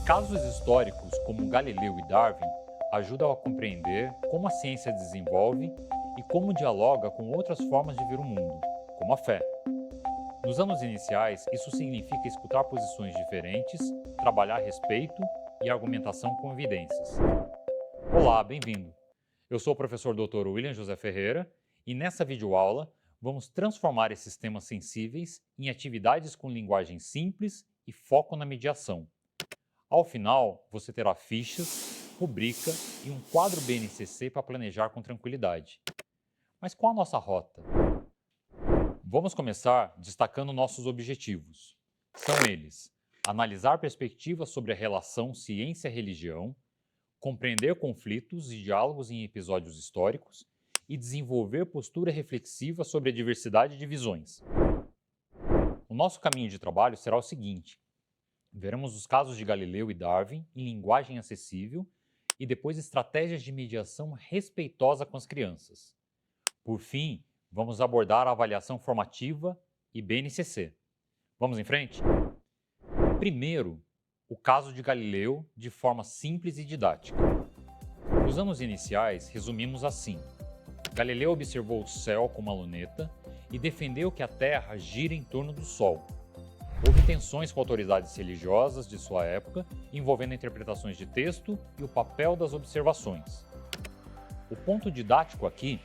Casos históricos como Galileu e Darwin ajudam a compreender como a ciência desenvolve e como dialoga com outras formas de ver o mundo, como a fé. Nos anos iniciais, isso significa escutar posições diferentes, trabalhar respeito e argumentação com evidências. Olá, bem-vindo! Eu sou o professor Dr. William José Ferreira e nessa videoaula vamos transformar esses temas sensíveis em atividades com linguagem simples e foco na mediação. Ao final, você terá fichas, rubrica e um quadro BNCC para planejar com tranquilidade. Mas qual a nossa rota? Vamos começar destacando nossos objetivos. São eles: analisar perspectivas sobre a relação ciência-religião, compreender conflitos e diálogos em episódios históricos e desenvolver postura reflexiva sobre a diversidade de visões. O nosso caminho de trabalho será o seguinte: veremos os casos de Galileu e Darwin em linguagem acessível e depois estratégias de mediação respeitosa com as crianças. Por fim, vamos abordar a avaliação formativa e BNCC. Vamos em frente? Primeiro, o caso de Galileu de forma simples e didática. Nos anos iniciais, resumimos assim: Galileu observou o céu com uma luneta e defendeu que a Terra gira em torno do Sol. Houve tensões com autoridades religiosas de sua época, envolvendo interpretações de texto e o papel das observações. O ponto didático aqui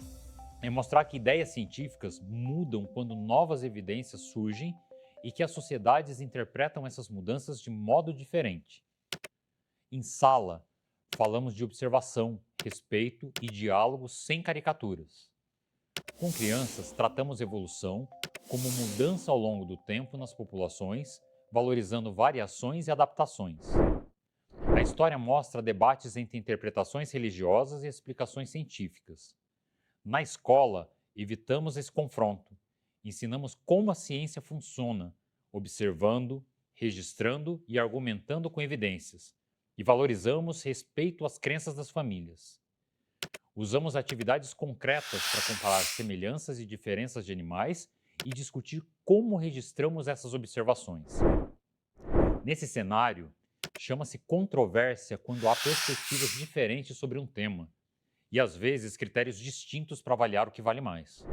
é mostrar que ideias científicas mudam quando novas evidências surgem e que as sociedades interpretam essas mudanças de modo diferente. Em sala, falamos de observação, respeito e diálogo sem caricaturas. Com crianças, tratamos evolução como mudança ao longo do tempo nas populações, valorizando variações e adaptações. A história mostra debates entre interpretações religiosas e explicações científicas. Na escola, evitamos esse confronto. Ensinamos como a ciência funciona, observando, registrando e argumentando com evidências. E valorizamos respeito às crenças das famílias. Usamos atividades concretas para comparar semelhanças e diferenças de animais e discutir como registramos essas observações. Nesse cenário, chama-se controvérsia quando há perspectivas diferentes sobre um tema e, às vezes, critérios distintos para avaliar o que vale mais.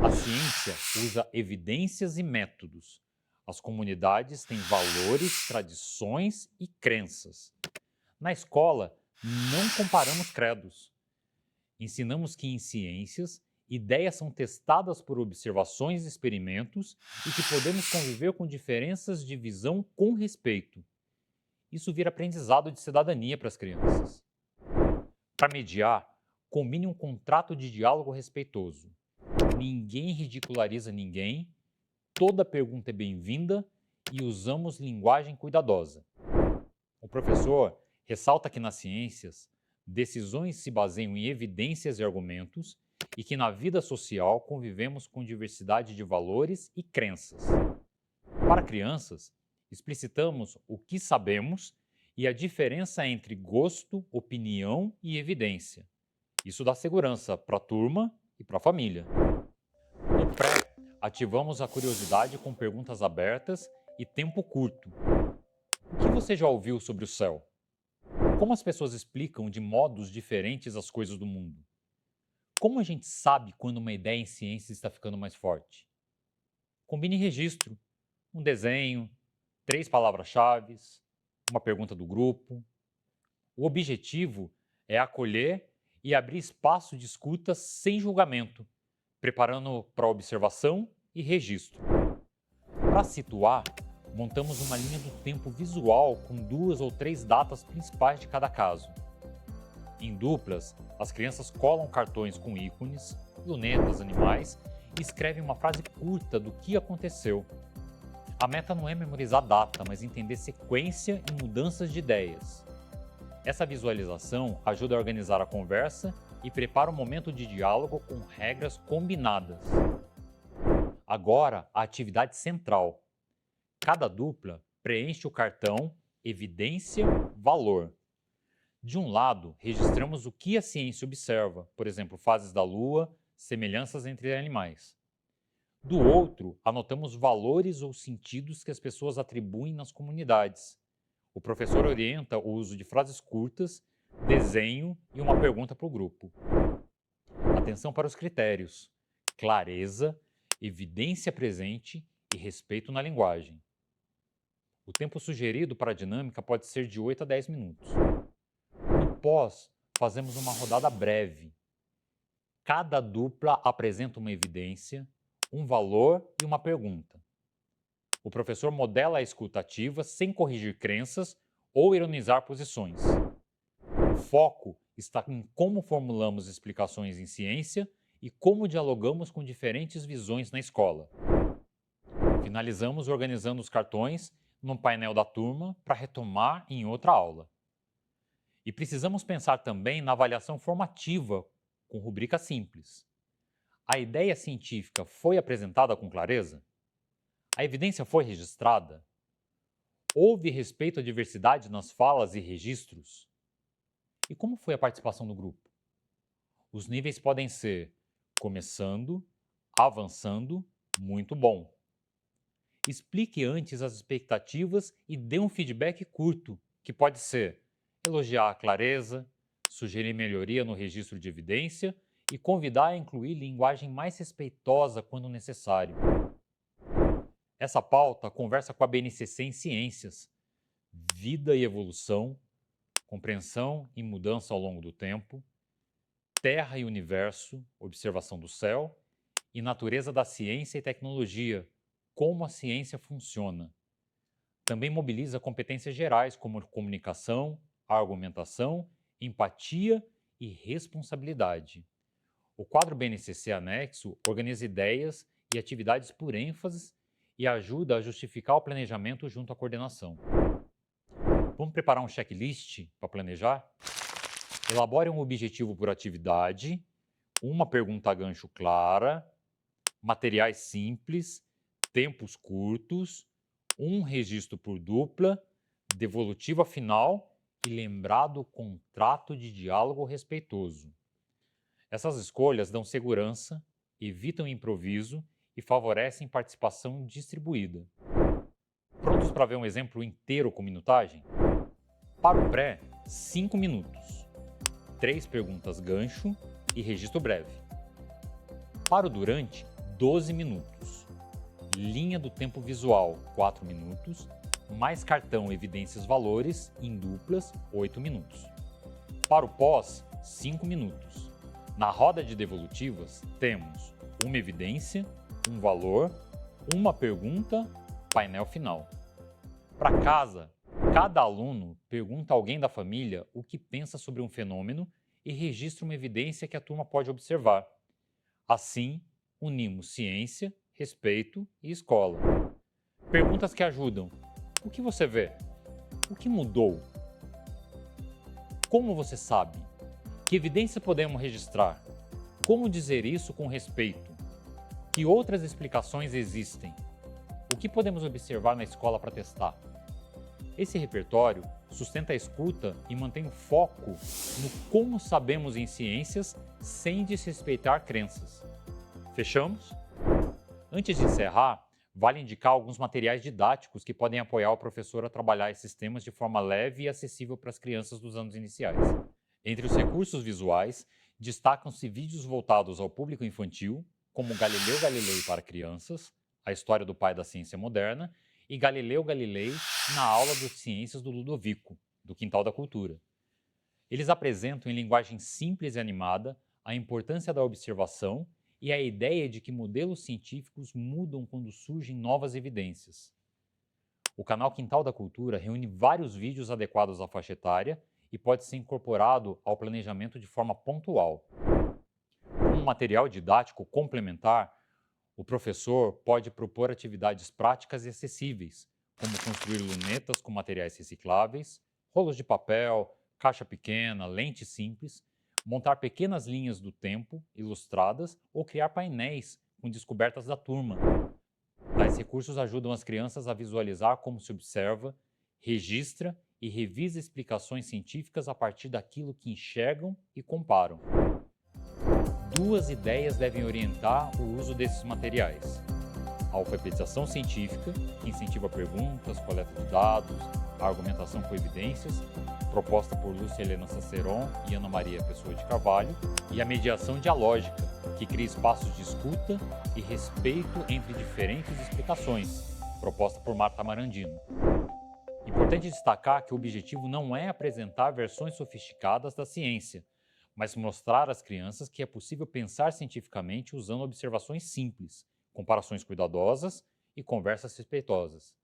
A ciência usa evidências e métodos. As comunidades têm valores, tradições e crenças. Na escola, não comparamos credos. Ensinamos que em ciências, ideias são testadas por observações e experimentos e que podemos conviver com diferenças de visão com respeito. Isso vira aprendizado de cidadania para as crianças. Para mediar, combine um contrato de diálogo respeitoso. Ninguém ridiculariza ninguém, toda pergunta é bem-vinda e usamos linguagem cuidadosa. O professor ressalta que nas ciências, decisões se baseiam em evidências e argumentos e que na vida social convivemos com diversidade de valores e crenças. Para crianças, explicitamos o que sabemos e a diferença entre gosto, opinião e evidência. Isso dá segurança para a turma e para a família. No pré, ativamos a curiosidade com perguntas abertas e tempo curto. O que você já ouviu sobre o céu? Como as pessoas explicam de modos diferentes as coisas do mundo? Como a gente sabe quando uma ideia em ciência está ficando mais forte? Combine registro, um desenho, 3 palavras-chave, uma pergunta do grupo. O objetivo é acolher e abrir espaço de escuta sem julgamento, preparando para observação e registro. Para situar, montamos uma linha do tempo visual com 2 ou 3 datas principais de cada caso. Em duplas, as crianças colam cartões com ícones, lunetas, animais e escrevem uma frase curta do que aconteceu. A meta não é memorizar data, mas entender sequência e mudanças de ideias. Essa visualização ajuda a organizar a conversa e prepara um momento de diálogo com regras combinadas. Agora, a atividade central. Cada dupla preenche o cartão evidência, valor. De um lado, registramos o que a ciência observa, por exemplo, fases da Lua, semelhanças entre animais. Do outro, anotamos valores ou sentidos que as pessoas atribuem nas comunidades. O professor orienta o uso de frases curtas, desenho e uma pergunta para o grupo. Atenção para os critérios: clareza, evidência presente e respeito na linguagem. O tempo sugerido para a dinâmica pode ser de 8 a 10 minutos. No pós, fazemos uma rodada breve. Cada dupla apresenta uma evidência, um valor e uma pergunta. O professor modela a escuta ativa sem corrigir crenças ou ironizar posições. O foco está em como formulamos explicações em ciência e como dialogamos com diferentes visões na escola. Finalizamos organizando os cartões num painel da turma para retomar em outra aula. E precisamos pensar também na avaliação formativa, com rubrica simples. A ideia científica foi apresentada com clareza? A evidência foi registrada? Houve respeito à diversidade nas falas e registros? E como foi a participação do grupo? Os níveis podem ser começando, avançando, muito bom. Explique antes as expectativas e dê um feedback curto, que pode ser elogiar a clareza, sugerir melhoria no registro de evidência e convidar a incluir linguagem mais respeitosa quando necessário. Essa pauta conversa com a BNCC em Ciências, Vida e Evolução, Compreensão e Mudança ao longo do Tempo, Terra e Universo, Observação do Céu, e Natureza da Ciência e Tecnologia, Como a Ciência Funciona. Também mobiliza competências gerais como comunicação, argumentação, empatia e responsabilidade. O quadro BNCC anexo organiza ideias e atividades por ênfase e ajuda a justificar o planejamento junto à coordenação. Vamos preparar um checklist para planejar? Elabore um objetivo por atividade, uma pergunta a gancho clara, materiais simples, tempos curtos, um registro por dupla, devolutiva final e lembrar do contrato de diálogo respeitoso. Essas escolhas dão segurança, evitam improviso e favorecem participação distribuída. Prontos para ver um exemplo inteiro com minutagem? Para o pré, 5 minutos. 3 perguntas gancho e registro breve. Para o durante, 12 minutos. Linha do tempo visual, 4 minutos. Mais cartão evidências valores, em duplas, 8 minutos. Para o pós, 5 minutos. Na roda de devolutivas, temos uma evidência, um valor, uma pergunta, painel final. Para casa, cada aluno pergunta a alguém da família o que pensa sobre um fenômeno e registra uma evidência que a turma pode observar. Assim, unimos ciência, respeito e escola. Perguntas que ajudam. O que você vê? O que mudou? Como você sabe? Que evidência podemos registrar? Como dizer isso com respeito? Que outras explicações existem? O que podemos observar na escola para testar? Esse repertório sustenta a escuta e mantém o foco no como sabemos em ciências sem desrespeitar crenças. Fechamos? Antes de encerrar, vale indicar alguns materiais didáticos que podem apoiar o professor a trabalhar esses temas de forma leve e acessível para as crianças dos anos iniciais. Entre os recursos visuais, destacam-se vídeos voltados ao público infantil, como Galileu Galilei para crianças, a história do pai da ciência moderna, e Galileu Galilei na aula de ciências do Ludovico, do Quintal da Cultura. Eles apresentam em linguagem simples e animada a importância da observação e a ideia de que modelos científicos mudam quando surgem novas evidências. O canal Quintal da Cultura reúne vários vídeos adequados à faixa etária e pode ser incorporado ao planejamento de forma pontual. Como material didático complementar, o professor pode propor atividades práticas e acessíveis, como construir lunetas com materiais recicláveis, rolos de papel, caixa pequena, lente simples, montar pequenas linhas do tempo ilustradas ou criar painéis com descobertas da turma. Tais recursos ajudam as crianças a visualizar como se observa, registra e revisa explicações científicas a partir daquilo que enxergam e comparam. 2 ideias devem orientar o uso desses materiais: a alfabetização científica, que incentiva perguntas, coleta de dados, a argumentação com evidências, proposta por Lúcia Helena Saceron e Ana Maria Pessoa de Carvalho, e a mediação dialógica, que cria espaços de escuta e respeito entre diferentes explicações, proposta por Marta Marandino. Importante destacar que o objetivo não é apresentar versões sofisticadas da ciência, mas mostrar às crianças que é possível pensar cientificamente usando observações simples, comparações cuidadosas e conversas respeitosas.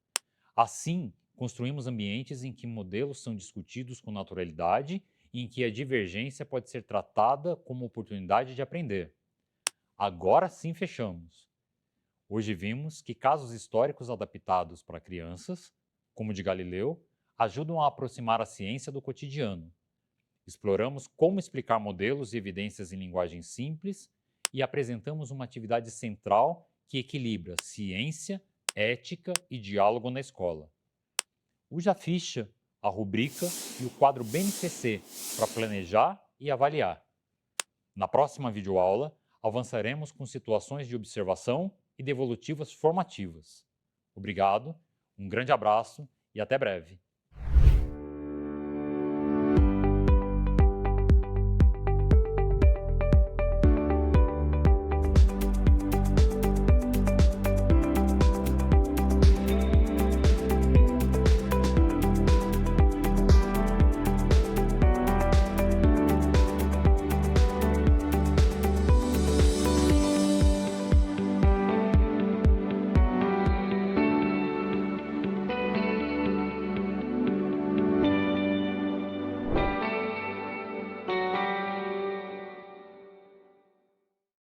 Assim, construímos ambientes em que modelos são discutidos com naturalidade e em que a divergência pode ser tratada como oportunidade de aprender. Agora sim fechamos. Hoje vimos que casos históricos adaptados para crianças, como o de Galileu, ajudam a aproximar a ciência do cotidiano. Exploramos como explicar modelos e evidências em linguagem simples e apresentamos uma atividade central que equilibra ciência, ética e diálogo na escola. Use a ficha, a rubrica e o quadro BNCC para planejar e avaliar. Na próxima videoaula, avançaremos com situações de observação e devolutivas formativas. Obrigado, um grande abraço e até breve.